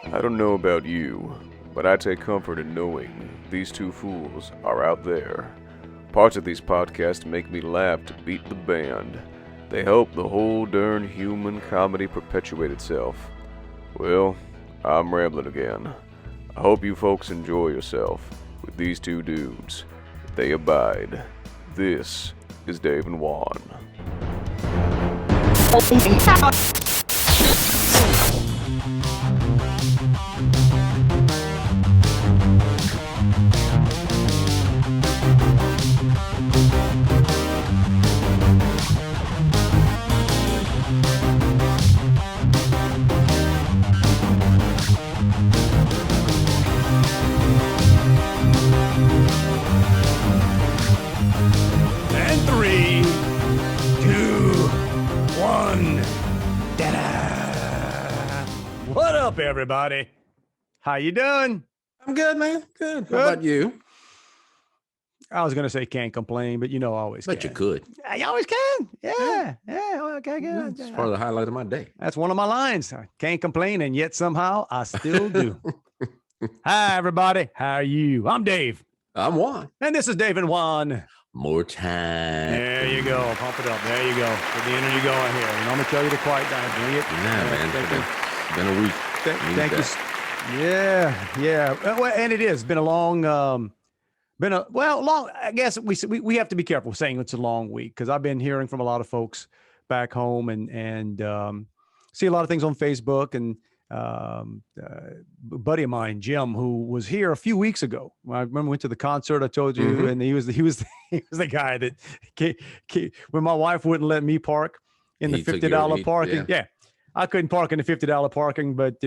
I don't know about you, but I take comfort in knowing these two fools are out there. Parts of these podcasts make me laugh to beat the band. They help the whole darn human comedy perpetuate itself. Well, I'm rambling again. I hope you folks enjoy yourself with these two dudes. They abide. This is Dave and Juan. And 3, 2, 1. Ta-da! What up, everybody? How you doing? I'm good, man. Good. How Good. about you? I was gonna say can't complain, but you know I always But can. you could. I always can. Yeah. Okay, good. It's part of the highlight of my day. That's one of my lines. I can't complain, and yet somehow I still do. Hi, everybody. How are you? I'm Dave, I'm Juan. and this is Dave and Juan. More time. There you go. Pump it up. There you go. Get the energy going here. And I'm gonna tell you to quiet down. Bring it. Yeah, man. It's been a week. Thank you. Yeah. Well, and it is been a long, long. I guess we have to be careful saying it's a long week because I've been hearing from a lot of folks back home and see a lot of things on Facebook and a buddy of mine, Jim, who was here a few weeks ago. I remember we went to the concert I told you, and he was the guy that when my wife wouldn't let me park in the $50 parking. Yeah. I couldn't park in the $50 parking, but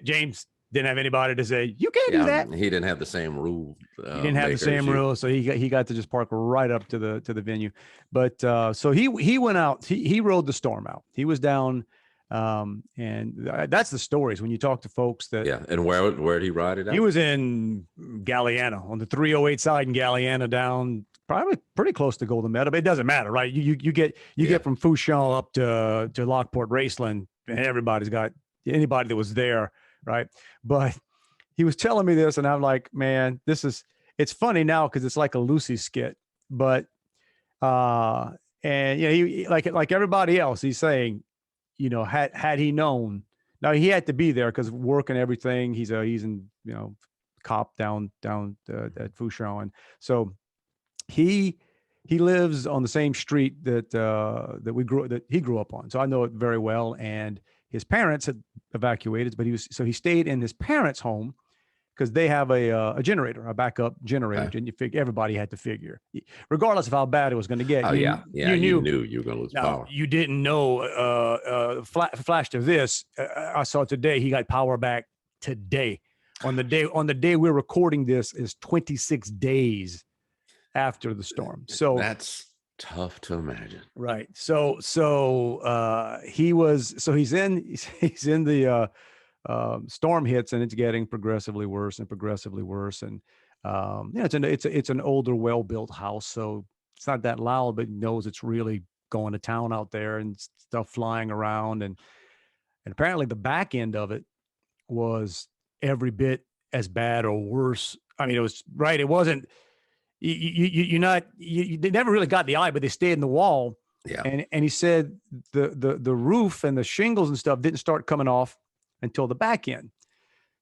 James didn't have anybody to say you can't do that. He didn't have the same rule. He didn't have the same rule, so he got to just park right up to the venue. But so he went out. He rode the storm out. He was down, and that's the stories when you talk to folks that. Yeah, and where did he ride it out? He was in Galliano on the 308 side in Galliano, down probably pretty close to Golden Meadow, but it doesn't matter, right? You get from Fouchon up to Lockport Raceland, and everybody's got anybody that was there. Right. But he was telling me this and I'm like, man, it's funny now because it's like a Lucy skit, but, and he like everybody else, he's saying, had he known, now he had to be there because work and everything, he's in, cop down at Fouchon. And so he lives on the same street that he grew up on. So I know it very well. And his parents had evacuated, but he stayed in his parents' home because they have a generator, a backup generator. And you figure everybody had to figure, regardless of how bad it was going to get. You knew you were going to lose power. You didn't know. Flash to this, I saw today he got power back today. On the day we're recording this is 26 days after the storm. So that's tough to imagine. Right. So he's in the storm hits and it's getting progressively worse. And it's an older, well-built house. So it's not that loud, but knows it's really going to town out there and stuff flying around. And apparently the back end of it was every bit as bad or worse. I mean, it was right. It wasn't, they never really got the eye, but they stayed in the wall. Yeah. And he said the roof and the shingles and stuff didn't start coming off until the back end.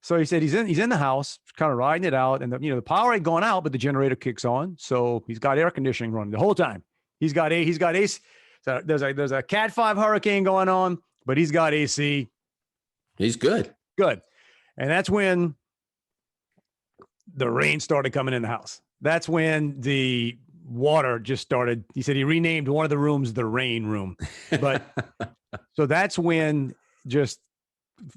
So he said he's in the house, kind of riding it out, and the power ain't going out, but the generator kicks on. So he's got air conditioning running the whole time. He's got AC. So there's a Cat 5 hurricane going on, but he's got AC. He's good. Good. And that's when the rain started coming in the house. That's when the water just started. He said he renamed one of the rooms the rain room. But so that's when just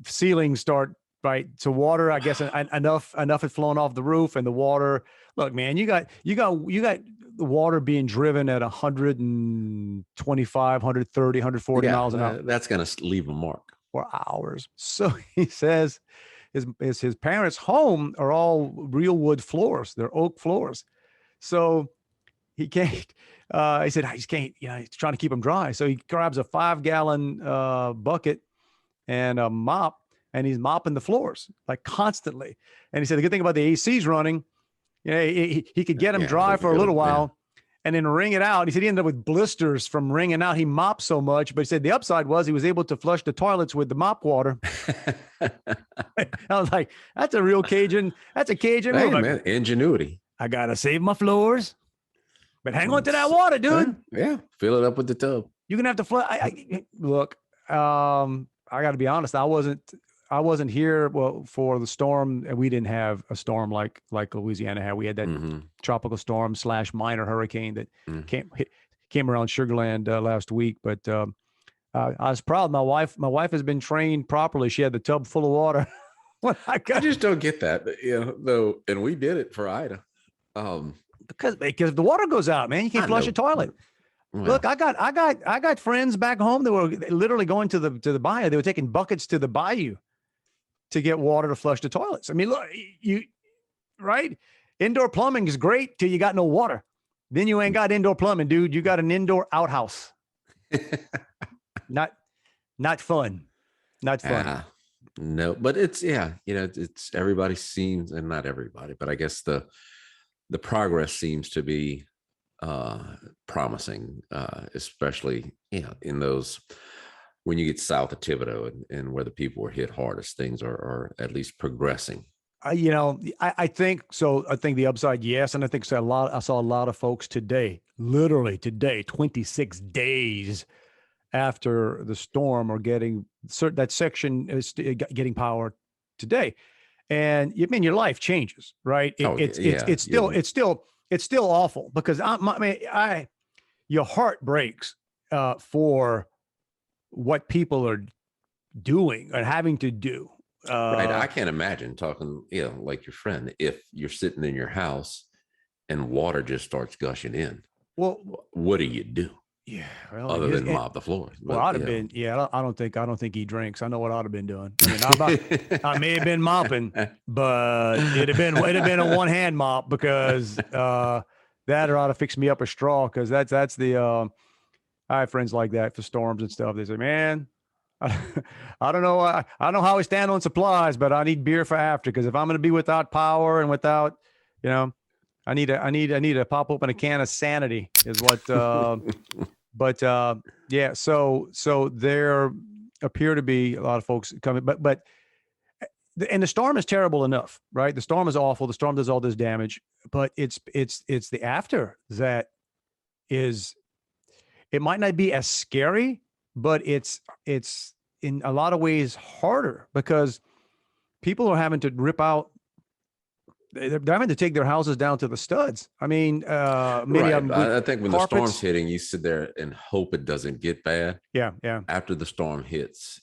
ceilings start, right? So water, I guess enough had flown off the roof and the water. Look, man, you got the water being driven at 125, 130, 140 miles an hour. That's going to leave a mark for hours. So he says his parents' home are all real wood floors. They're oak floors. So he can't, he said, he's trying to keep them dry. So he grabs a 5-gallon bucket and a mop and he's mopping the floors like constantly. And he said the good thing about the AC's running, he could get him dry for a little while and then wring it out. He said he ended up with blisters from wringing out. He mopped so much, but he said the upside was he was able to flush the toilets with the mop water. I was like, that's a real Cajun. That's a Cajun move. Man, ingenuity. I got to save my floors, but hang on to that water, dude. Yeah. Fill it up with the tub. You're going to have to flush. Look, I got to be honest. I wasn't here for the storm, and we didn't have a storm like Louisiana had. We had that tropical storm / minor hurricane that came around Sugar Land last week. But I was proud. My wife has been trained properly. She had the tub full of water. I just don't get that, though. And we did it for Ida. Because if the water goes out, man, you can't flush a toilet. Well, look, I got friends back home that were literally going to the bayou. They were taking buckets to the bayou to get water to flush the toilets. I mean, look, right? Indoor plumbing is great till you got no water. Then you ain't got indoor plumbing, dude. You got an indoor outhouse. Not fun. Not fun. No, but it's it's everybody seems, and not everybody, but I guess the progress seems to be promising, especially in those when you get south of Thibodeau and where the people were hit hardest. Things are at least progressing. I think so. I think the upside, yes, and I think I saw a lot of folks today, literally today, 26 days after the storm, are getting that section is getting power today, and your life changes, right? It's still awful because your heart breaks for what people are doing and having to do. Right. I can't imagine talking, like your friend, if you're sitting in your house and water just starts gushing in. Well, what do you do? Yeah. Well, other than mop the floor. Well, I'd have been, I don't think he drinks. I know what I'd have been doing. I may have been mopping, but it'd have been a one-hand mop because that ought to fix me up a straw. Cause that's the, I have friends like that for storms and stuff. They say, man, I don't know. I don't know how I stand on supplies, but I need beer for after. Cause if I'm going to be without power and without, I need to pop open a can of sanity is what, but yeah. So there appear to be a lot of folks coming, but and the storm is terrible enough, right? The storm is awful. The storm does all this damage, but it's the after that is, it might not be as scary, but it's in a lot of ways harder because people are having to rip out. They're having to take their houses down to the studs. I mean, maybe I think when the storm's hitting, you sit there and hope it doesn't get bad. Yeah. After the storm hits,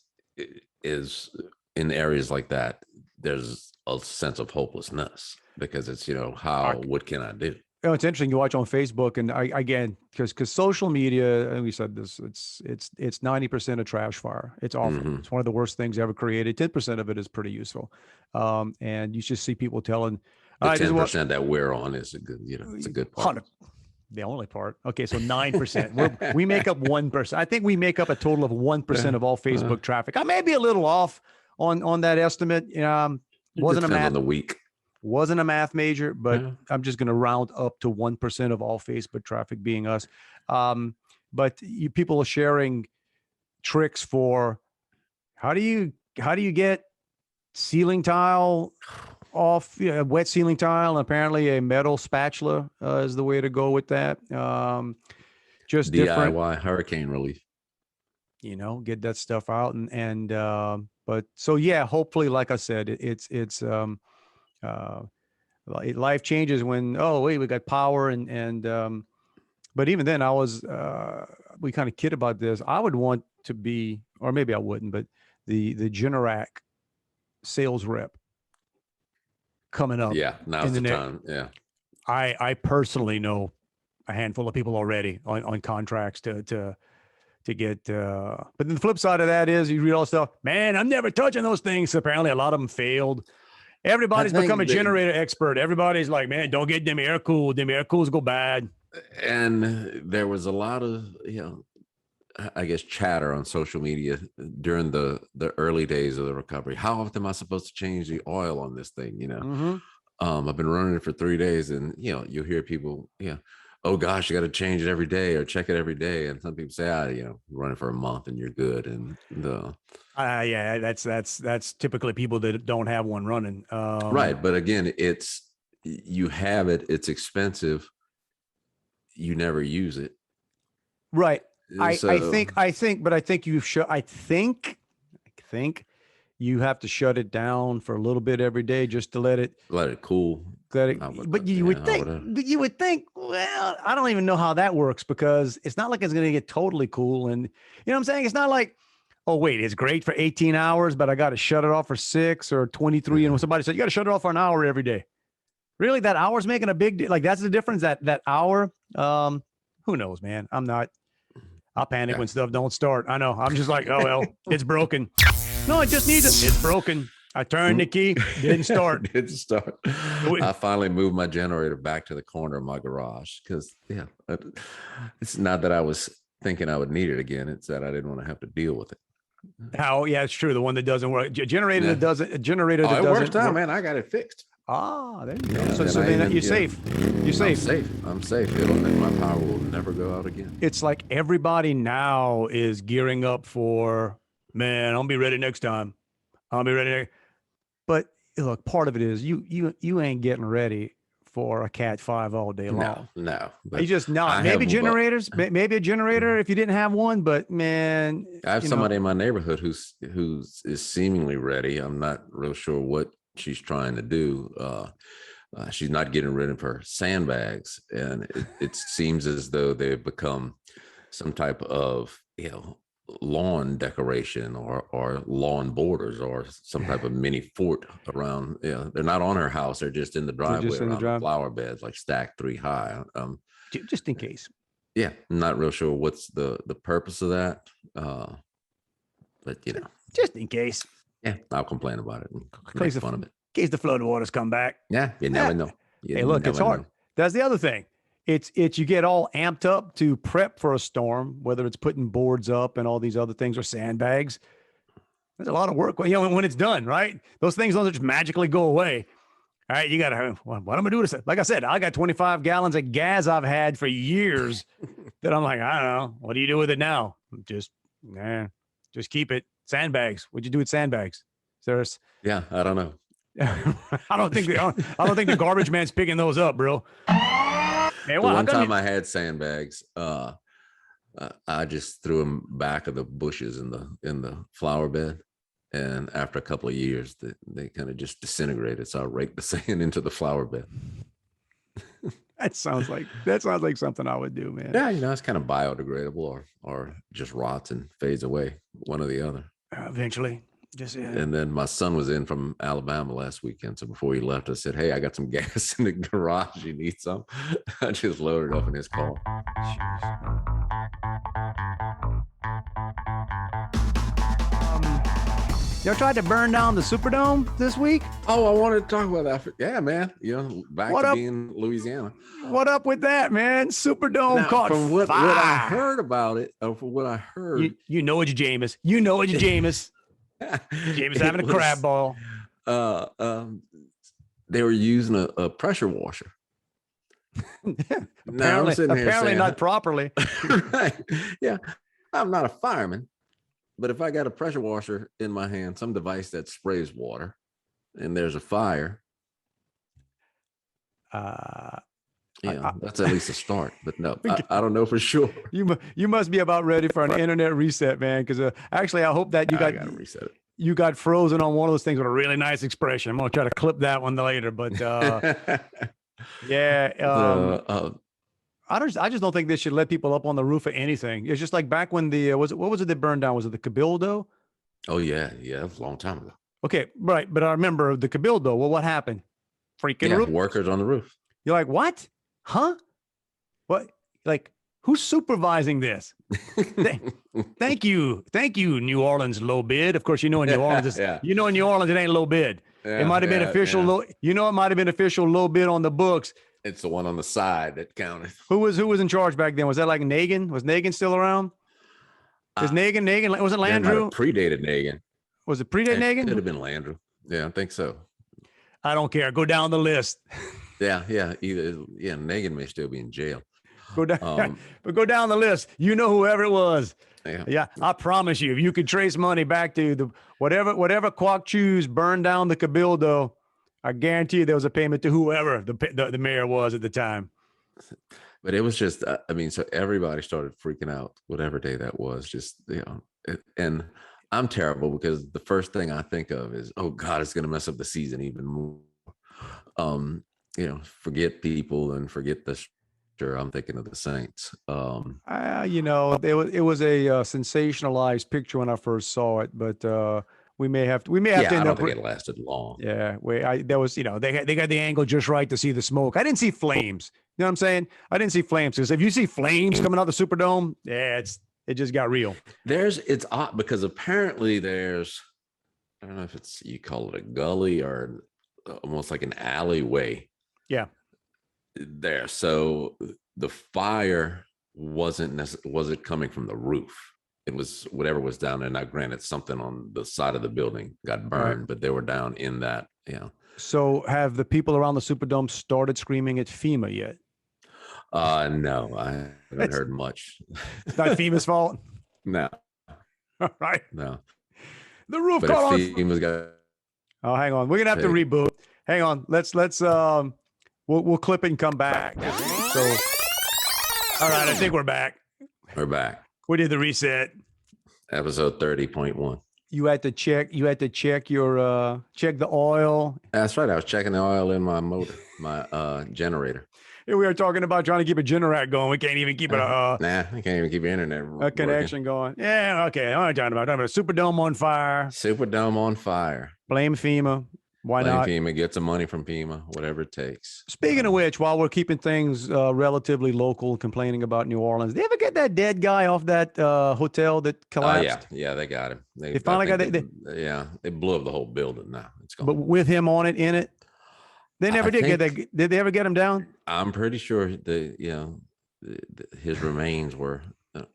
is in areas like that, there's a sense of hopelessness because it's what can I do? It's interesting. You watch on Facebook, and again, because social media, and we said this, it's 90% a trash fire. It's awful. Mm-hmm. It's one of the worst things ever created. 10% of it is pretty useful, and you just see people telling. The 10% that we're on is a good, it's a good part. The only part. Okay, so 9%. We make up 1%. I think we make up a total of 1% of all Facebook traffic. I may be a little off on that estimate. Wasn't a math on the week. Wasn't a math major, but I'm just going to round up to 1% of all Facebook traffic being us. But people are sharing tricks for how do you get ceiling tile off, wet ceiling tile. And apparently a metal spatula is the way to go with that. Just DIY hurricane relief. Get that stuff out but so yeah, hopefully, like I said, it's life changes when we got power and but even then we kind of kid about this. I would want to be, or maybe I wouldn't, but the Generac sales rep coming up. Yeah, now's the time. Yeah, I personally know a handful of people already on contracts to get but then the flip side of that is you read all this stuff, man, I'm never touching those things. Apparently a lot of them failed. Everybody's become a generator expert. Everybody's like, man, don't get them air cooled. Them air cools go bad. And there was a lot of, I guess, chatter on social media during the early days of the recovery. How often am I supposed to change the oil on this thing? I've been running it for 3 days, and you'll hear people, oh gosh, you got to change it every day or check it every day. And some people say, run it for a month and you're good. And yeah, that's typically people that don't have one running. Right. But again, you have it, it's expensive. You never use it. Right. I think you have to shut it down for a little bit every day just to let it cool. But you would think, well, I don't even know how that works, because it's not like it's going to get totally cool. And you know what I'm saying? It's not like, oh wait, it's great for 18 hours, but I got to shut it off for 6 or 23. And somebody said, you got to shut it off for an hour every day. Really? That hour's making a big deal. Like, that's the difference, that hour. Who knows, man? I'll panic when stuff don't start. I know. I'm just like, oh, well, it's broken. No, it just needs it. It's broken. I turned the key, didn't start. I finally moved my generator back to the corner of my garage because, it's not that I was thinking I would need it again. It's that I didn't want to have to deal with it. Yeah, it's true. The one that doesn't work. Generator that doesn't. It works out, man. I got it fixed. There you go. So then you're safe. You're safe. I'm safe. My power will never go out again. It's like everybody now is gearing up for, man, I'll be ready next time. I'll be ready. But look, part of it is you ain't getting ready for a Cat 5 all day long. No. You just not. Maybe generators. Maybe a generator if you didn't have one. But man, I have somebody in my neighborhood who is seemingly ready. I'm not real sure what she's trying to do. She's not getting rid of her sandbags, and it seems as though they've become some type of lawn decoration or lawn borders or some type of mini fort around. They're not on her house, they're just in the driveway around the flower beds, like stacked 3 high. Just in case. I'm not real sure what's the purpose of that, but just in case. I'll complain about it and make fun of it. In case the flood waters come back. You never know. Hey, look, it's hard. That's the other thing. It's you get all amped up to prep for a storm, whether it's putting boards up and all these other things or sandbags. There's a lot of work when it's done, right? Those things don't just magically go away. All right, you got to, what am I going to do this? Like I said, I got 25 gallons of gas I've had for years that I'm like, I don't know. What do you do with it now? Just keep it. Sandbags. What'd you do with sandbags? I don't know. I don't think the garbage man's picking those up, bro. Man, one time I had sandbags. I just threw them back of the bushes in the flower bed, and after a couple of years, they kind of just disintegrated. So I raked the sand into the flower bed. That sounds like something I would do, man. Yeah, it's kind of biodegradable or just rots and fades away, one or the other. Eventually. And then my son was in from Alabama last weekend. So before he left, I said, hey, I got some gas in the garage. You need some? I just loaded up in his car. Y'all tried to burn down the Superdome this week? Oh, I wanted to talk about that. Yeah, man. Back to being Louisiana. What up with that, man? Superdome caught from what I heard about it, or from what I heard. You know it's Jameis. James having a crab ball. They were using a pressure washer. apparently not properly. Right. Yeah. I'm not a fireman, but if I got a pressure washer in my hand, some device that sprays water, and there's a fire, that's at least a start. But no, I don't know for sure. You must be about ready for an internet reset, man. Because actually, I hope that I gotta reset it. You got frozen on one of those things with a really nice expression. I'm gonna try to clip that one later, but I just don't think they should let people up on the roof of anything. It's just like back when what was it that burned down? Was it the Cabildo? Oh yeah, that was a long time ago. Okay, right, but I remember the Cabildo. Well, what happened? Freaking roof workers on the roof. You're like, what? Huh? What? Like, who's supervising this? Thank you, New Orleans low bid. Of course, in New Orleans, in New Orleans, it ain't low bid. It might have been official low. It might have been official low bid on the books. It's the one on the side that counted. Who was in charge back then? Was that like Nagin? Was Nagin still around? Is Nagin? Was it That might have Landrew? predated Nagin. Was it predate It Nagin? could have been Landrew. Yeah, I think so. I don't care. Go down the list. Yeah. Nagin may still be in jail. Go down, but go down the list. You know whoever it was. Yeah, I promise you, if you could trace money back to the whatever Kwok Choos burned down the Cabildo, I guarantee you there was a payment to whoever the mayor was at the time. But it was just, I mean, so everybody started freaking out, whatever day that was. Just and I'm terrible because the first thing I think of is, oh God, it's going to mess up the season even more. Forget people and forget the. Sure, I'm thinking of the Saints. It was a sensationalized picture when I first saw it, but we may have to. I don't think it lasted long. Yeah, they got the angle just right to see the smoke. I didn't see flames. You know what I'm saying? I didn't see flames because if you see flames coming out the Superdome, it just got real. It's odd because apparently there's, I don't know if you call it a gully or almost like an alleyway. Yeah. There, so the fire wasn't coming from the roof. It was whatever was down there. Now, granted, something on the side of the building got burned, right, but they were down in that. So, have the people around the Superdome started screaming at FEMA yet? No, I haven't heard much. It's not FEMA's fault. No. All right. No. The roof caught on. FEMA's got. Oh, hang on. We're gonna have to reboot. Hang on. Let's. We'll clip it and come back. So, all right, I think we're back. We're back. We did the reset. Episode 30.1. You had to check your check the oil. That's right. I was checking the oil in my motor, my generator. Here we are talking about trying to keep a Generac going. We can't even keep it. I can't even keep your internet connection going. Yeah, okay. I'm talking about Superdome on fire. Superdome on fire. Blame FEMA. Why not? FEMA, get some money from FEMA, whatever it takes. Speaking of which, while we're keeping things relatively local, complaining about New Orleans, they ever get that dead guy off that hotel that collapsed? Yeah, they got him. They finally got it. They blew up the whole building now. It's gone. But with him on it, in it, they never did get that. Did they ever get him down? I'm pretty sure his remains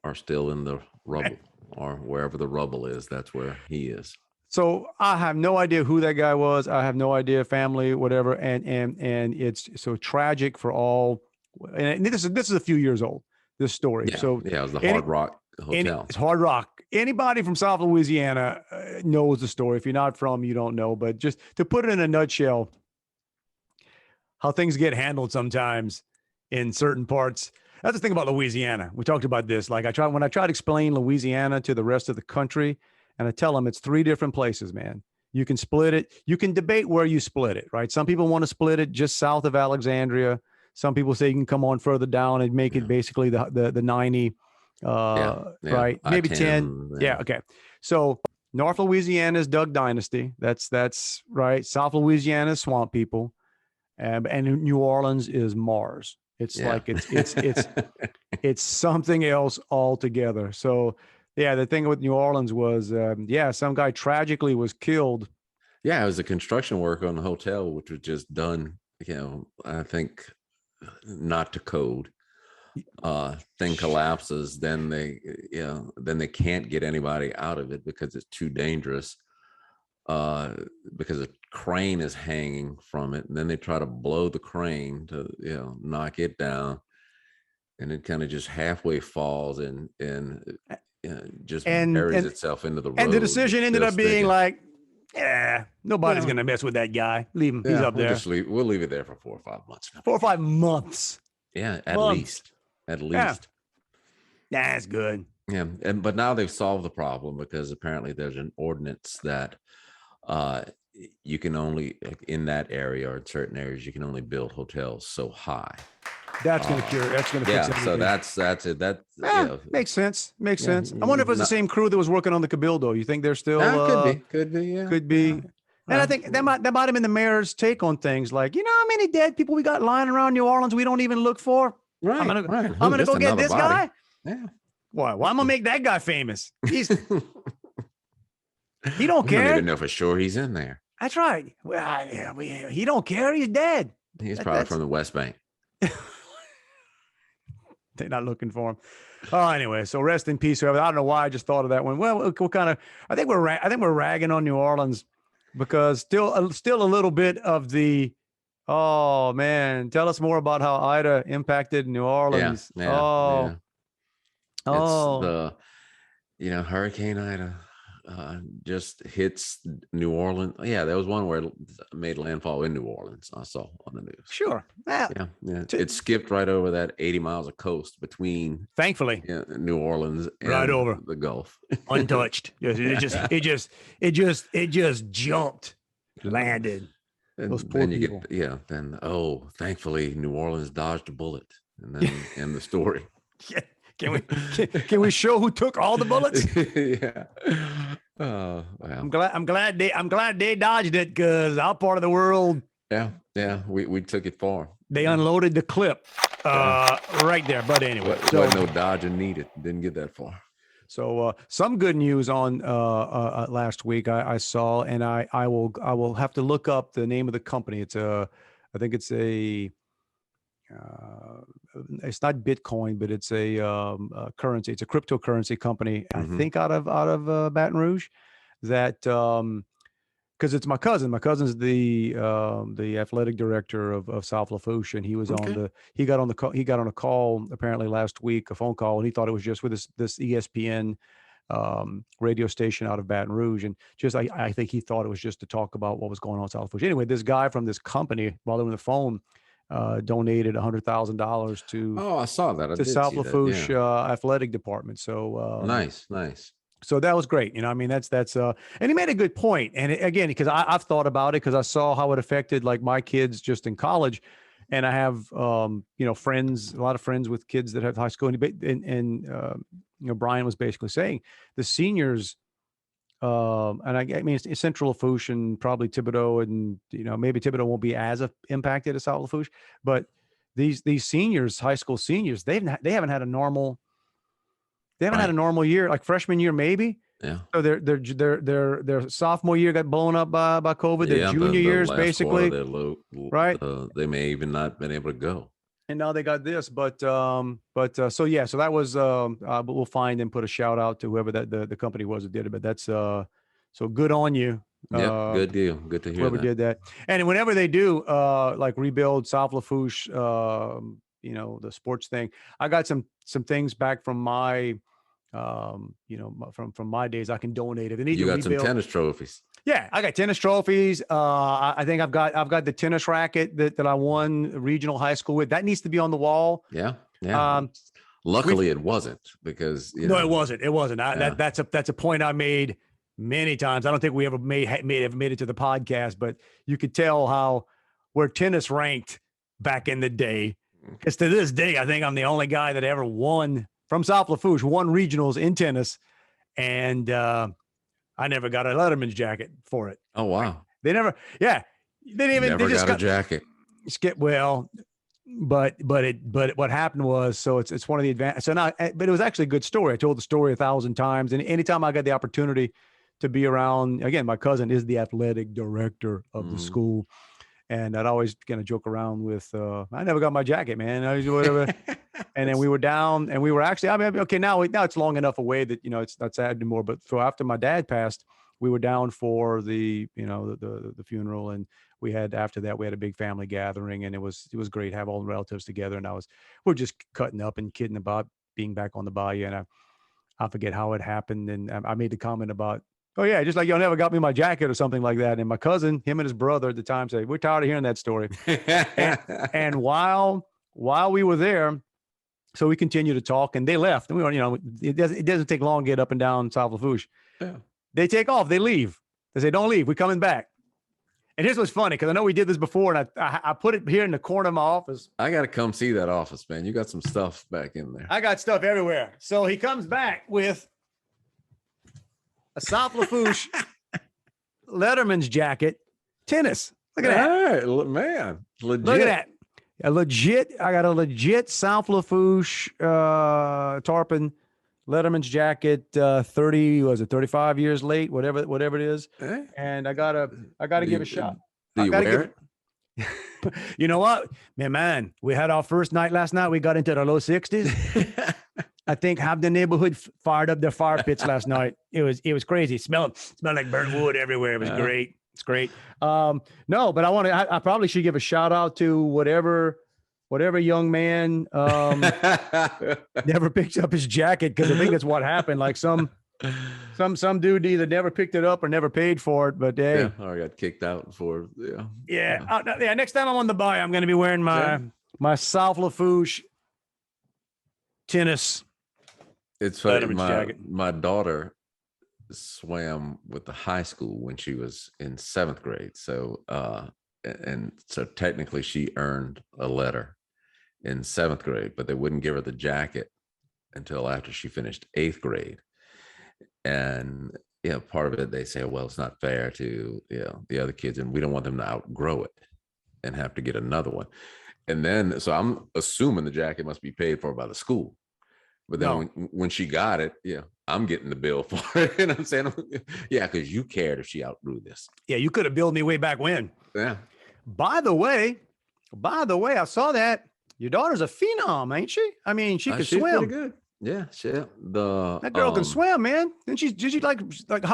are still in the rubble, or wherever the rubble is. That's where he is. So I have no idea who that guy was. I have no idea, family, whatever. And it's so tragic for all. And this is a few years old, this story. Yeah, so it was the Hard Rock Hotel. It's Hard Rock. Anybody from South Louisiana knows the story. If you're not from, you don't know. But just to put it in a nutshell, how things get handled sometimes in certain parts. That's the thing about Louisiana. We talked about this. Like when I try to explain Louisiana to the rest of the country, and I tell them it's 3 different places, man. You can split it. You can debate where you split it, right? Some people want to split it just south of Alexandria. Some people say you can come on further down and make it basically the 90, right? Maybe 10. Yeah. Okay. So North Louisiana is Doug Dynasty. That's right. South Louisiana is Swamp People, and New Orleans is Mars. It's like it's something else altogether. So. Yeah, the thing with New Orleans was, some guy tragically was killed. Yeah, it was a construction worker on the hotel, which was just done, I think not to code. Thing collapses, then they can't get anybody out of it because it's too dangerous. Because a crane is hanging from it, and then they try to blow the crane to knock it down, and it kind of just halfway falls and buries itself into the road. And the decision ended up being like, nobody's going to mess with that guy. Leave him. He's up there. We'll leave it there for 4 or 5 months. 4 or 5 months. Yeah, at least. Yeah. That's good. Yeah, but now they've solved the problem because apparently there's an ordinance that you can only, in that area or in certain areas, you can only build hotels so high. That's going to cure. That's going to fix everything. So that's it. Makes sense. Makes sense. I wonder if it's the same crew that was working on the Cabildo. You think they're still? Could be. Yeah. Could be. And I think that might have been the mayor's take on things. Like, how many dead people we got lying around New Orleans we don't even look for? Right. I'm gonna go get this guy. Yeah. Why? Well, I'm gonna make that guy famous. He don't care. We don't even know for sure he's in there. That's right. Well, he don't care. He's dead. He's probably from the West Bank. They're not looking for him. Oh, anyway, so rest in peace. Whoever. I don't know why I just thought of that one. Well, what kind of? I think we're ragging on New Orleans because still a little bit of the. Oh man, tell us more about how Ida impacted New Orleans. Yeah. It's Oh, Hurricane Ida just hits New Orleans. Yeah, there was one where it made landfall in New Orleans. I saw on the news. sure. Yeah. It skipped right over that 80 miles of coast between Thankfully, New Orleans and right over the Gulf. untouched. It just jumped, landed. And Those poor then you people. thankfully New Orleans dodged a bullet, and then end the story. Yeah. Can we show who took all the bullets? Yeah. Oh, wow. I'm glad they dodged it because our part of the world. Yeah. We took it far. They unloaded the clip right there. But anyway, wasn't no dodging needed. Didn't get that far. So some good news on last week I saw, and I will have to look up the name of the company. It's I think it's a it's not Bitcoin, but it's a currency. It's a cryptocurrency company. Mm-hmm. I think out of Baton Rouge. That because it's my cousin. My cousin's the athletic director of South Lafourche, and he was he got on a call apparently last week, a phone call, and he thought it was just with this ESPN radio station out of Baton Rouge, and just I think he thought it was just to talk about what was going on in South Lafourche. Anyway, this guy from this company, while they were on the phone, donated $100,000 to I saw that to South Lafourche athletic department. So nice. So that was great. You know, I mean, that's and he made a good point. And again, because I've thought about it because I saw how it affected like my kids just in college, and I have friends, a lot of friends with kids that have high school, and Brian was basically saying the seniors. And I mean, it's Central Lafourche and probably Thibodeau, and maybe Thibodeau won't be as impacted as South Lafourche, but these seniors, high school seniors, they haven't had a normal year, like freshman year maybe. Yeah. So their sophomore year got blown up by COVID. Their junior years basically, right? They may even not been able to go. And now they got this, so that was we'll find and put a shout out to whoever that the company was that did it. But that's so good on you. Yeah, good deal. Good to hear whoever did that. And whenever they do like rebuild South Lafourche, the sports thing, I got some things back from my from my days I can donate. If they need you to got rebuild, some tennis trophies. Yeah, I got tennis trophies. I think I've got the tennis racket that I won regional high school with. That needs to be on the wall. Yeah. Luckily, it wasn't because it wasn't. It wasn't. That's a point I made many times. I don't think we ever made it to the podcast, but you could tell where tennis ranked back in the day. Because to this day, I think I'm the only guy that ever won from South Lafourche, won regionals in tennis, and I never got a Letterman's jacket for it. Oh wow! They never. Yeah, they didn't even. Never they just got a jacket. But what happened was, so it's one of the advantages. So now, but it was actually a good story. I told the story 1,000 times, and anytime I got the opportunity to be around, again, my cousin is the athletic director of the school, and I'd always kind of joke around with, I never got my jacket, man. I was whatever. And then we were down, and we were actually, okay, now it's long enough away that it's not sad anymore. But so after my dad passed, we were down for the the funeral, and after that we had a big family gathering, and it was great to have all the relatives together. And we're just cutting up and kidding about being back on the bayou, and I forget how it happened, and I made the comment about, oh yeah, just like y'all never got me my jacket or something like that. And my cousin, him and his brother at the time, said, we're tired of hearing that story. and while we were there, so we continued to talk, and they left. And we were, it doesn't take long to get up and down South Lafourche. Yeah. They take off. They leave. They say, don't leave. We're coming back. And here's what's funny, because I know we did this before, and I put it here in the corner of my office. I got to come see that office, man. You got some stuff back in there. I got stuff everywhere. So he comes back with a South Lafourche Letterman's jacket, tennis. Look at that. Hey, man. Legit. Look at that. I got a legit South Lafourche tarpon Letterman's jacket, 35 years late, whatever it is. And I gotta give a shot. Do you wear it? You know what, man, we had our first night last night. We got into the low 60s. I think half the neighborhood fired up their fire pits last night. It was crazy. It smelled like burnt wood everywhere. It was great. It's great. No, but I probably should give a shout out to whatever young man never picked up his jacket, because I think that's what happened. Like some dude either never picked it up or never paid for it. But hey, or got kicked out for Next time I'm on the bay, I'm going to be wearing my South Lafourche tennis. It's funny. My daughter swam with the high school when she was in 7th grade. So, and so technically she earned a letter in 7th grade, but they wouldn't give her the jacket until after she finished 8th grade. And, part of it, they say, well, it's not fair to, the other kids, and we don't want them to outgrow it and have to get another one. And then, so I'm assuming the jacket must be paid for by the school. But then when she got it, I'm getting the bill for it. You know what I'm saying? Yeah, because you cared if she outgrew this. Yeah, you could have billed me way back when. Yeah. By the way, I saw that your daughter's a phenom, ain't she? I mean, she can she's swim. Pretty good. Yeah, that girl can swim, man. Did she like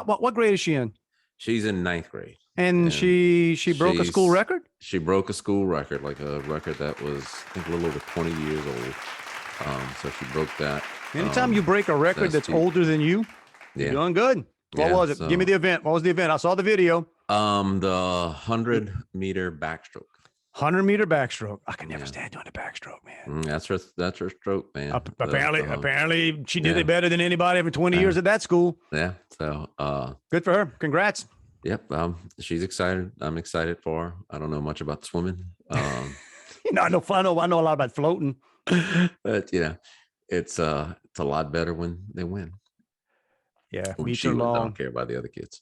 what grade is she in? She's in 9th grade. And she broke a school record? She broke a school record, like a record that was, I think, a little over 20 years old. So she broke that. Anytime you break a record that's older than you, you're doing good. What was it? Give me the event. What was the event? I saw the video. The 100-meter backstroke. 100-meter backstroke. I can never stand doing a backstroke, man. That's her stroke, man. Apparently she did it better than anybody for 20 years at that school. Yeah. So good for her. Congrats. Yep. She's excited. I'm excited for her. I don't know much about swimming. I know a lot about floating. But it's a lot better when they win. Yeah, I don't care about the other kids.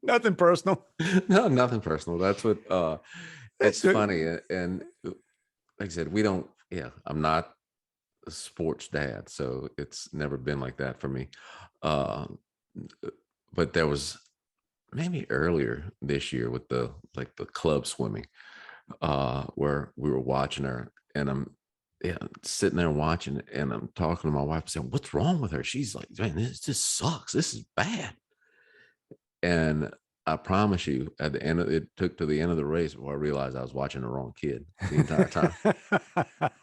Nothing personal. No, nothing personal. That's what it's funny. And like I said, I'm not a sports dad, so it's never been like that for me. But there was maybe earlier this year with the club swimming, where we were watching her, and I'm sitting there watching it, and I'm talking to my wife saying, what's wrong with her? She's like, man, this just sucks. This is bad. And I promise you, at the end it took to the end of the race before I realized I was watching the wrong kid the entire time.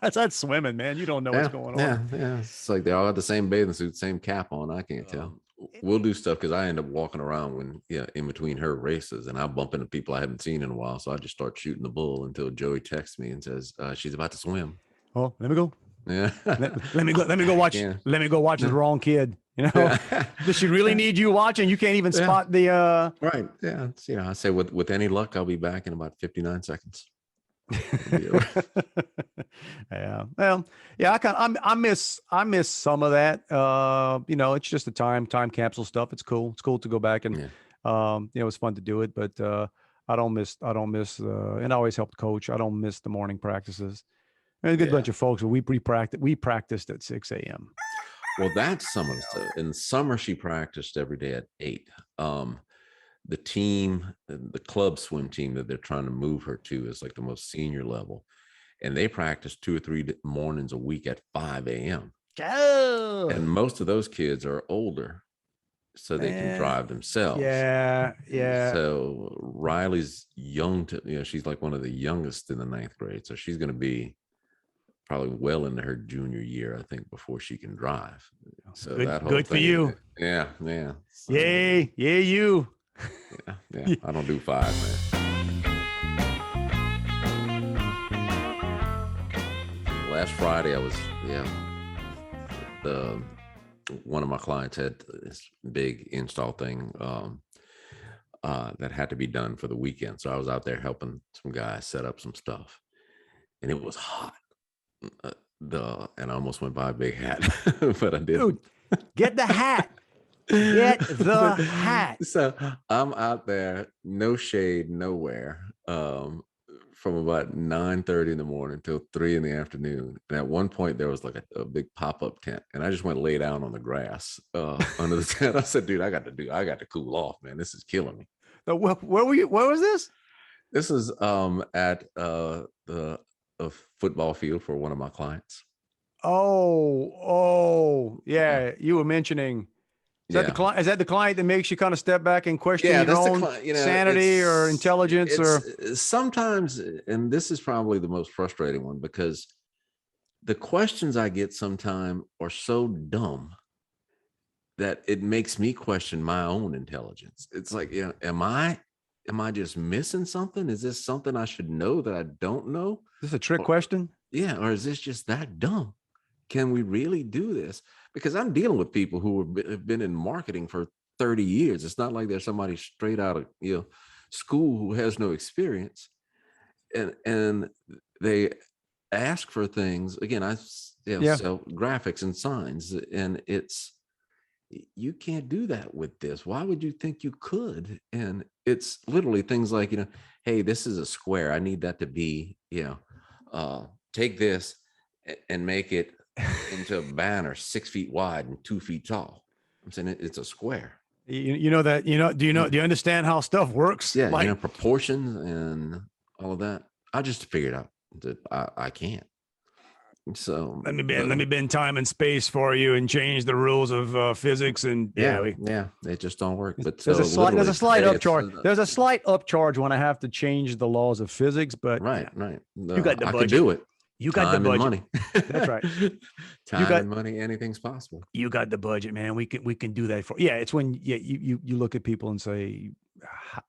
That's swimming, man. You don't know what's going on. Yeah. It's like they all got the same bathing suit, same cap on. I can't tell. We'll do stuff because I end up walking around when in between her races, and I bump into people I haven't seen in a while. So I just start shooting the bull until Joey texts me and says she's about to swim. Oh, let me go. Yeah. let me go watch. Yeah. Let me go watch the wrong kid. Does she really need you watching? You can't even spot the right. Yeah. It's, I say with any luck, I'll be back in about 59 seconds. Yeah. Well, yeah, I miss some of that. It's just the time capsule stuff. It's cool. It's cool to go back and it was fun to do it, but I don't miss and I always helped coach. I don't miss the morning practices. There's a good bunch of folks, but we practiced at 6 a.m. Well, that's some of the stuff. In summer, she practiced every day at 8. The team, the club swim team that they're trying to move her to is like the most senior level. And they practice 2 or 3 mornings a week at 5 a.m. Oh. And most of those kids are older, so they can drive themselves. Yeah. So Riley's young she's like one of the youngest in the 9th grade. So she's going to be probably well into her junior year, I think, before she can drive. So that whole good thing, for you. Yeah. So, Yay, you. Yeah. I don't do 5, man. Last Friday, I was one of my clients had this big install thing that had to be done for the weekend. So I was out there helping some guys set up some stuff, and it was hot. And I almost went by a big hat, but I didn't. Dude, get the hat. Get the hat. So I'm out there, no shade, nowhere, from about 9:30 in the morning till 3 in the afternoon. And at one point there was like a big pop-up tent, and I just went lay down on the grass under the tent. I said, dude, I got to cool off, man. This is killing me. Where were you? Where was this? This is at a football field for one of my clients. Yeah. You were mentioning, is that the Yeah. client? Is that the client that makes you kind of step back and question Yeah, your that's the own client. sanity or intelligence? Or It's sometimes, and this is probably the most frustrating one, because the questions I get sometimes are so dumb that it makes me question my own intelligence. It's like, am I just missing something? Is this something I should know that I don't know? is this a trick Or, question? yeah, or is this just that dumb? Can we really do this? Because I'm dealing with people who have been in marketing for 30 years. It's not like there's somebody straight out of school who has no experience, and they ask for things. Again, Yeah. sell graphics and signs, and you can't do that with this. Why would you think you could? And it's literally things like, hey, this is a square. I need that to be, take this and make it into a banner 6 feet wide and 2 feet tall. I'm saying it's a square. You know that, do you understand how stuff works? Yeah. Like, Proportions and all of that. I just figured out that I can't. So let me bend time and space for you and change the rules of physics. And they just don't work. But there's a slight upcharge. There's a it's slight upcharge when I have to change the laws of physics, but right. You got the I budget. could do it. You got Time the budget. and money. That's right. Time and money, anything's possible. You got the budget, man. We can do that for. Yeah, it's when you look at people and say,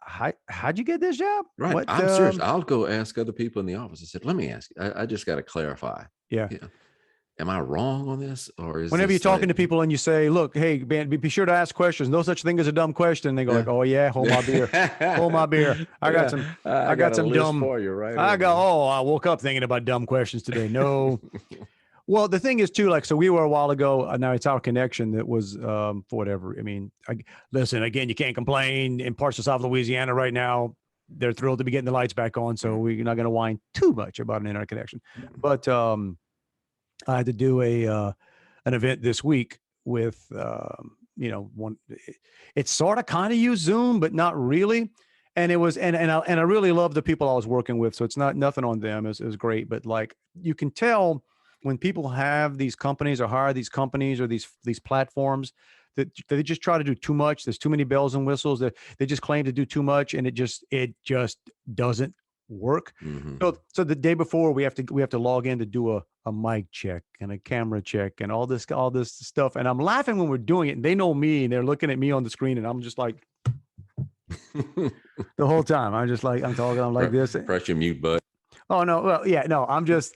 how'd you get this job? Right. What, I'm serious. I'll go ask other people in the office. I said, let me ask you. I just got to clarify. Yeah. Am I wrong on this? Or is whenever you're this talking to people and you say, look, hey, man, be sure to ask questions. No such thing as a dumb question. They go like, oh yeah, hold my beer. Hold my beer. I got some dumb for you, right? I woke up thinking about dumb questions today. No. Well, the thing is too, like, so we were a while ago, now it's our connection that was, for whatever. I mean, listen, again, you can't complain. In parts of South Louisiana right now, they're thrilled to be getting the lights back on. So we're not going to whine too much about an internet connection, but, I had to do an event this week with, one, it's sort of kind of use Zoom, but not really. And it was, and I really love the people I was working with. So it's nothing on them. It was great. But like, you can tell when people have these companies or hire these companies or these platforms that they just try to do too much. There's too many bells and whistles that they just claim to do too much. And it just doesn't work. Mm-hmm. So the day before we have to log in to do a mic check and a camera check and all this stuff. And I'm laughing when we're doing it and they know me and they're looking at me on the screen and I'm just like the whole time. I'm just like, I'm talking, I'm like this. Press your mute button. Oh no. Well, yeah, no, I'm just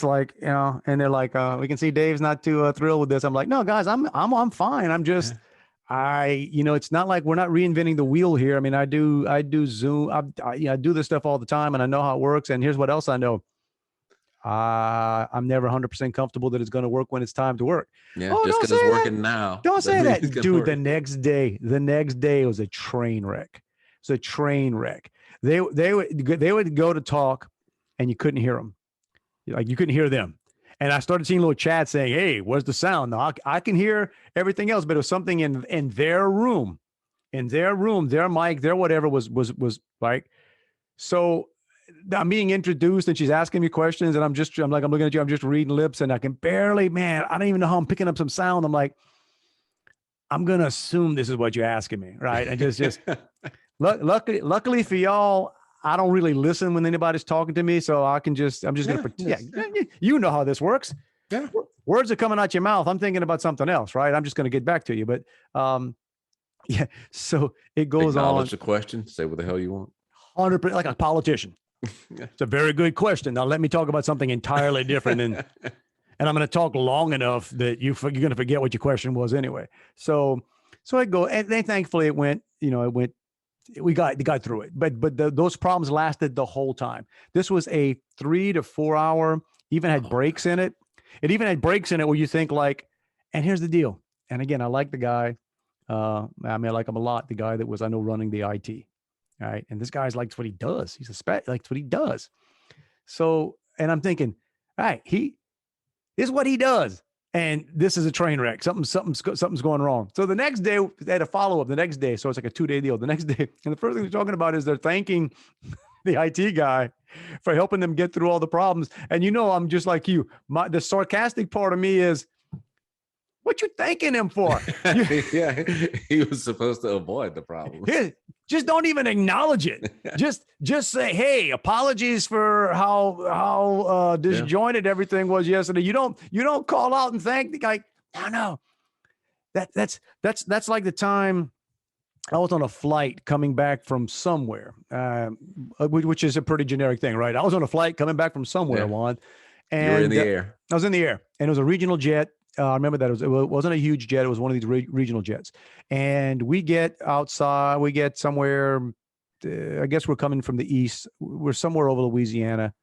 like, and they're like, we can see Dave's not too thrilled with this. I'm like, no, guys, I'm fine. I'm just, it's not like we're not reinventing the wheel here. I mean, I do Zoom. I do this stuff all the time and I know how it works. And here's what else I know. I'm never 100% comfortable that it's going to work when it's time to work. Yeah. Just because it's working now. Don't say that, dude. The next day it was a train wreck. It's a train wreck. They would go to talk and you couldn't hear them. Like you couldn't hear them. And I started seeing little chats saying, hey, where's the sound? Now I can hear everything else, but it was something in their room, their mic, their whatever was like, so I'm being introduced and she's asking me questions and I'm looking at you. I'm just reading lips and I can barely, man, I don't even know how I'm picking up some sound. I'm like, I'm going to assume this is what you're asking me. Right. And just luckily for y'all, I don't really listen when anybody's talking to me. So I'm just going to pretend. Yeah, you know how this works. Yeah. Words are coming out your mouth. I'm thinking about something else, right? I'm just going to get back to you. But yeah, so it goes on. Acknowledge the question. Say what the hell you want. 100%, like a politician. It's a very good question. Now let me talk about something entirely different. And I'm going to talk long enough that you're going to forget what your question was anyway. So I go, and then thankfully it went, we got through it, but those problems lasted the whole time. This was a 3 to 4 hour, even had breaks in it. It even had breaks in it where you think like, and here's the deal. And again, I like the guy. I like him a lot. The guy that was, I know, running the IT. All right. And this guy's likes what he does. He's likes what he does. So, and I'm thinking, all right, this is what he does. And this is a train wreck. Something's going wrong. So the next day they had a follow-up the next day. So it's like a 2-day deal. The next day, and the first thing they're talking about is they're thanking the IT guy for helping them get through all the problems. And I'm just like you. The sarcastic part of me is, what you thanking him for? Yeah, he was supposed to avoid the problem. Just don't even acknowledge it. Just say, hey, apologies for how disjointed everything was yesterday. You don't call out and thank the guy. No. That's like the time I was on a flight coming back from somewhere, which is a pretty generic thing, right? I was on a flight coming back from somewhere, Juan. And you were in the air. I was in the air, and it was a regional jet. I remember that it wasn't a huge jet. It was one of these regional jets. And we get outside, we get somewhere, I guess we're coming from the east. We're somewhere over Louisiana,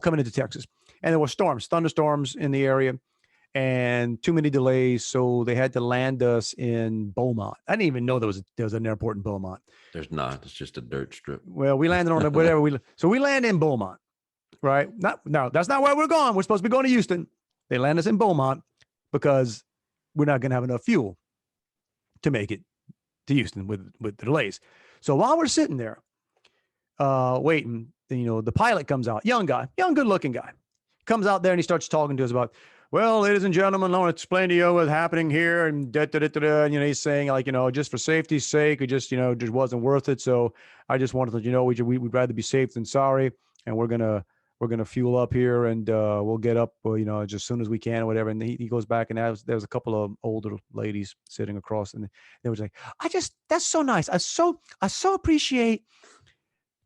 coming into Texas. And there were thunderstorms in the area, and too many delays. So they had to land us in Beaumont. I didn't even know there was an airport in Beaumont. There's not. It's just a dirt strip. Well, we landed on whatever so we land in Beaumont, right? No, that's not where we're going. We're supposed to be going to Houston. They land us in Beaumont, because we're not going to have enough fuel to make it to Houston with the delays. So while we're sitting there waiting, the pilot comes out, young, good looking guy, comes out there and he starts talking to us about, well, ladies and gentlemen, I want to explain to you what's happening here. And and, he's saying like, just for safety's sake, it just wasn't worth it. So I just wanted to let you know, we'd rather be safe than sorry. And we're going to fuel up here, and we'll get up, just as soon as we can or whatever. And he goes back, and there was a couple of older ladies sitting across, and they was like, that's so nice. I so appreciate.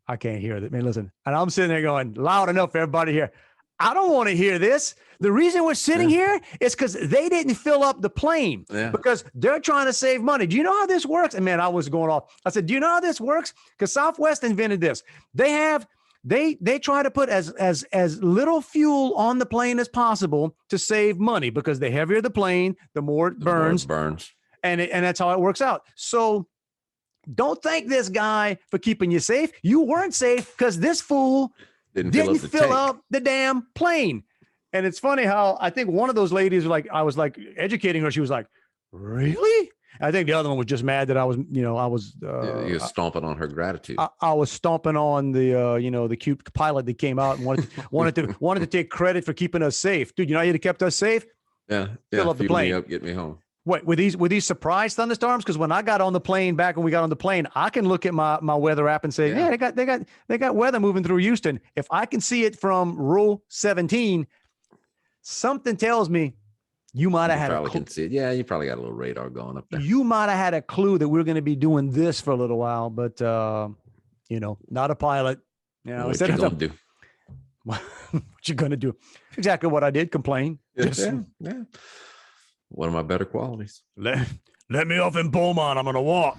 I can't hear that, man. Listen. And I'm sitting there going loud enough for everybody here. I don't want to hear this. The reason we're sitting here is because they didn't fill up the plane because they're trying to save money. Do you know how this works? And man, I was going off. I said, do you know how this works? Because Southwest invented this. They try to put as little fuel on the plane as possible to save money, because the heavier the plane, the more it burns. And that's how it works out. So don't thank this guy for keeping you safe. You weren't safe because this fool didn't fill up the damn plane. And it's funny how I think one of those ladies, I was educating her. She was like, really? I think the other one was just mad that I was you stomping on her gratitude. I was stomping on the cute pilot that came out and wanted to take credit for keeping us safe. Dude, you know how you'd have kept us safe? Yeah. Fill up the plane. Me up, get me home. Wait, were these surprise thunderstorms? Because when I got on the plane, back when we got on the plane, I can look at my weather app and say, they got weather moving through Houston. If I can see it from row 17, something tells me you might have had a clue. Can see it. Yeah, you probably got a little radar going up there. You might have had a clue that we're going to be doing this for a little while, but not a pilot. What you gonna do? What you gonna do? Exactly what I did. Complain. Yeah. One of my better qualities. Let me off in Beaumont. I'm gonna walk.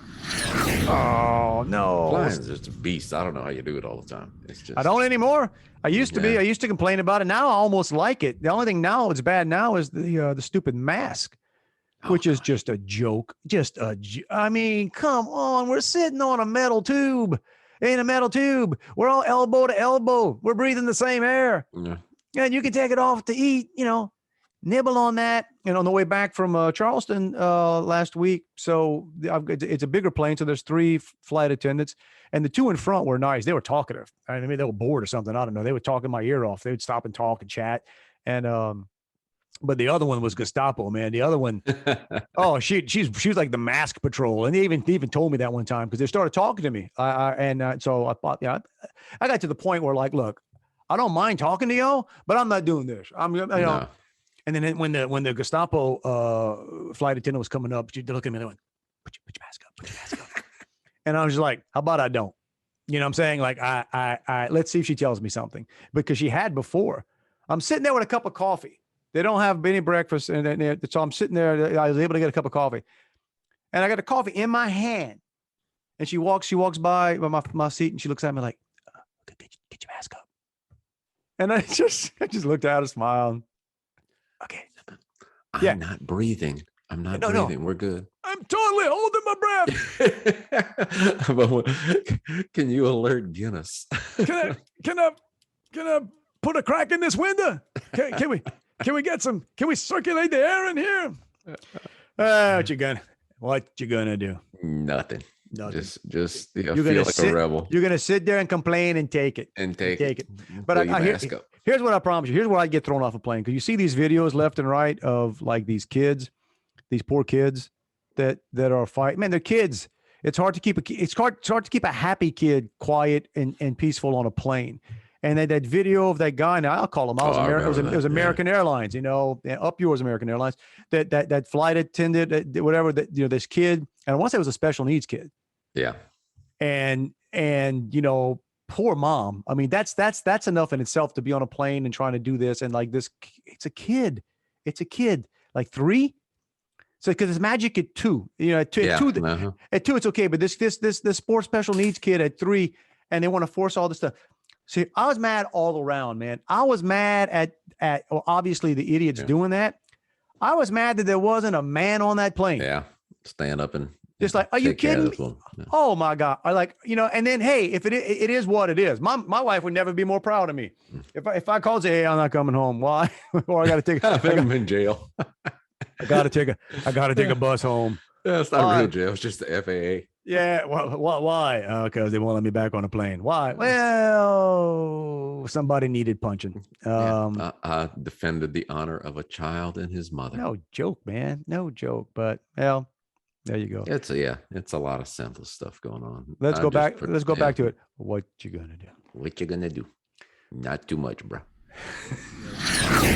Oh no! Flying is just a beast. I don't know how you do it all the time. It's just. I don't anymore. I used to be. I used to complain about it. Now I almost like it. The only thing now it's bad now is the stupid mask, which is just a joke. I mean, come on. We're sitting on a metal tube. In a metal tube. We're all elbow to elbow. We're breathing the same air. Yeah. And you can take it off to eat. Nibble on that. And on the way back from Charleston last week. So it's a bigger plane. So there's 3 flight attendants. And the 2 in front were nice. They were talkative. I mean, they were bored or something. I don't know. They were talking my ear off. They would stop and talk and chat. And but the other one was Gestapo, man. The other one, she was like the mask patrol. And they even told me that one time because they started talking to me. So I thought, I got to the point where look, I don't mind talking to y'all, but I'm not doing this. No. And then when the Gestapo flight attendant was coming up, they looked at me and they went, put your mask up, put your mask up. And I was just like, how about I don't? You know what I'm saying? Like, I let's see if she tells me something, because she had before. I'm sitting there with a cup of coffee. They don't have any breakfast. And so I'm sitting there. I was able to get a cup of coffee, and I got a coffee in my hand. And she walks by my seat, and she looks at me like, get your mask up. And I just looked at her, smiled. Okay. I'm not breathing. No. We're good. I'm totally holding my breath. Can you alert Guinness? Can I put a crack in this window? Can we Can we circulate the air in here? What you gonna do? Nothing. Nothing. Just You're feel gonna like sit, a rebel You're gonna sit there and complain and take it. and take it. But here's what I promise you. Here's where I get thrown off a plane, because you see these videos left and right of like these kids, these poor kids that are fighting. Man, they're kids. It's hard to keep to keep a happy kid quiet and peaceful on a plane. And that video of that guy, now I'll call him. It was American Airlines, up yours, American Airlines. That flight attendant, whatever. This kid, and I want to say it was a special needs kid. Yeah. And poor mom. I mean, that's enough in itself to be on a plane and trying to do this. And like this, it's a kid, like 3. So because it's magic at 2, at 2, at 2 it's okay. But this sports special needs kid at 3, and they want to force all this stuff. See, I was mad all around, man. I was mad at obviously the idiots doing that. I was mad that there wasn't a man on that plane. Yeah, stand up and just like, are you kidding me? Yeah. Oh my God! I like, and then hey, if it is what it is. My wife would never be more proud of me. If I called, say, hey, I'm not coming home. Why? Or I got to take. I'm in jail. I got to take a bus home. Yeah, it's not real jail. It's just the FAA. Yeah. Why? Because they won't let me back on a plane. Why? Well, somebody needed punching. I defended the honor of a child and his mother. No joke, man. No joke. But well, there you go. It's a lot of senseless stuff going on. Let's go back to it. What you gonna do? What you gonna do? Not too much, bro.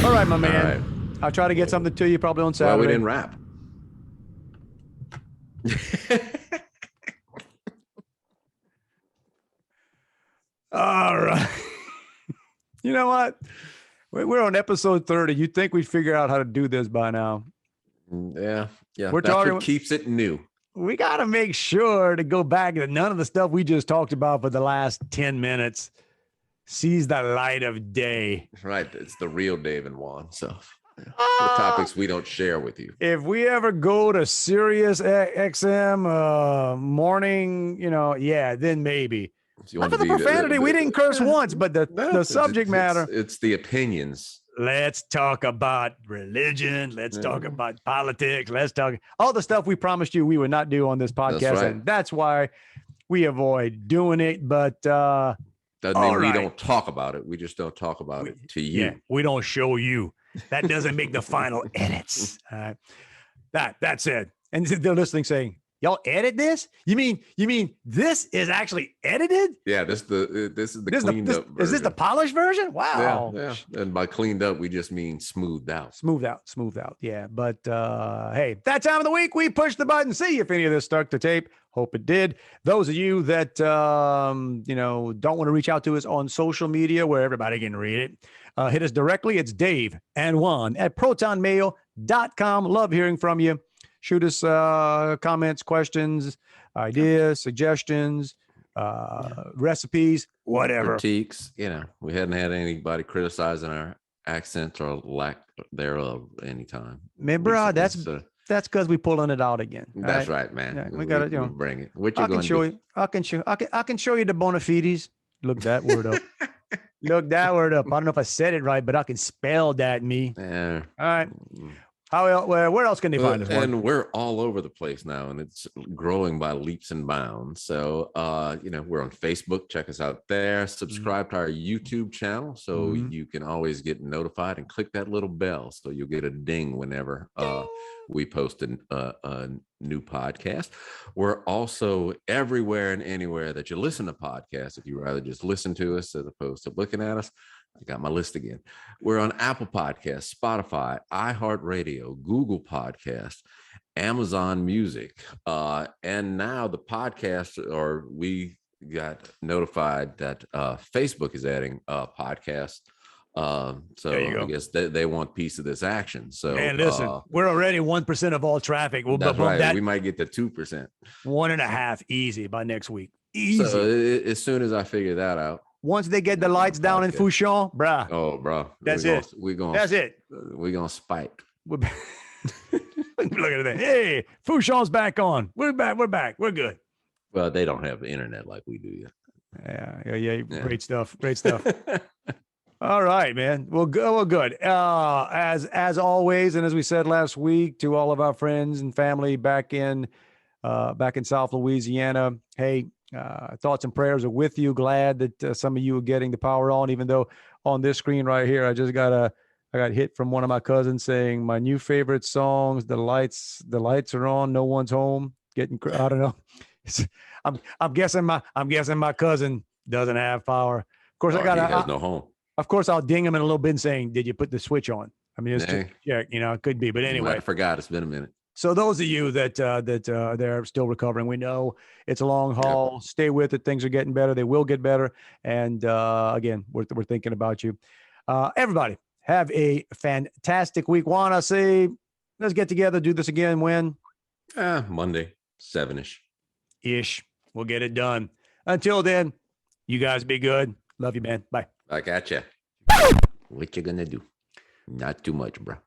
All right, my man. All right. I'll try to get something to you probably on Saturday. Well, we didn't rap. All right. You know what? We're on episode 30. You'd think we'd figure out how to do this by now. Yeah. We're talking what keeps it new. We got to make sure to go back to none of the stuff we just talked about for the last 10 minutes sees the light of day. Right. It's the real Dave and Juan. So the topics we don't share with you. If we ever go to Sirius XM morning, then maybe. Not for the profanity. We didn't curse once, but the subject matter. It's the opinions. Let's talk about religion. Let's talk about politics. Let's talk all the stuff we promised you we would not do on this podcast. That's right. And that's why we avoid doing it. But doesn't mean we don't talk about it. We just don't talk about it to you. Yeah, we don't show you. That doesn't make the final edits. That's it. And they're listening saying, y'all edit this? You mean this is actually edited? Yeah, this is the cleaned up version. Is this the polished version? Wow. Yeah. And by cleaned up, we just mean smoothed out. Smoothed out. Yeah. But hey, that time of the week, we push the button, see if any of this stuck to tape. Hope it did. Those of you that don't want to reach out to us on social media where everybody can read it, hit us directly. It's Dave and Juan at protonmail.com. Love hearing from you. Shoot us comments, questions, ideas, suggestions, recipes, whatever. Critiques. We hadn't had anybody criticizing our accent or lack thereof anytime. Man, bro, that's because we pulling it out again. That's right, man. Yeah, we got to bring it. What you going to do? I can show you the bona fides. Look that word up. Look that word up. I don't know if I said it right, but I can spell that me. Yeah. All right. Where else can they find us? And we're all over the place now, and it's growing by leaps and bounds. So, we're on Facebook. Check us out there. Subscribe to our YouTube channel so you can always get notified, and click that little bell so you'll get a ding whenever we post a new podcast. We're also everywhere and anywhere that you listen to podcasts. If you rather just listen to us as opposed to looking at us, I got my list again. We're on Apple Podcasts, Spotify, iHeartRadio, Google Podcasts, Amazon Music. And now the podcast, or we got notified that Facebook is adding podcasts. So I guess they want a piece of this action. So, and listen, we're already 1% of all traffic. That's right. We might get to 2%. 1.5 easy by next week. Easy. So as soon as I figure that out. Once they get the lights down in Fouchon, bruh. Oh, bro. That's it. That's it. We're going to spike. Look at that. Hey, Fouchon's back on. We're back. We're good. Well, they don't have the internet like we do yet. Yeah. Great stuff. All right, man. Well, good. As always, and as we said last week, to all of our friends and family back in South Louisiana, hey, thoughts and prayers are with you. Glad that some of you are getting the power on, even though on this screen right here, I got hit from one of my cousins saying my new favorite songs. The lights are on. No one's home. I don't know. I'm guessing my cousin doesn't have power. Of course, Or he has no home. Of course, I'll ding him in a little bit and saying, "Did you put the switch on?" I mean, it's just a check, it could be, but anyway. I forgot. It's been a minute. So those of you that they're still recovering, we know it's a long haul. Yep. Stay with it. Things are getting better. They will get better. And again, we're thinking about you. Everybody, have a fantastic week. Juan, I say, let's get together, do this again when? Monday, 7-ish. We'll get it done. Until then, you guys be good. Love you, man. Bye. Back at you. What you gonna do? Not too much, bro.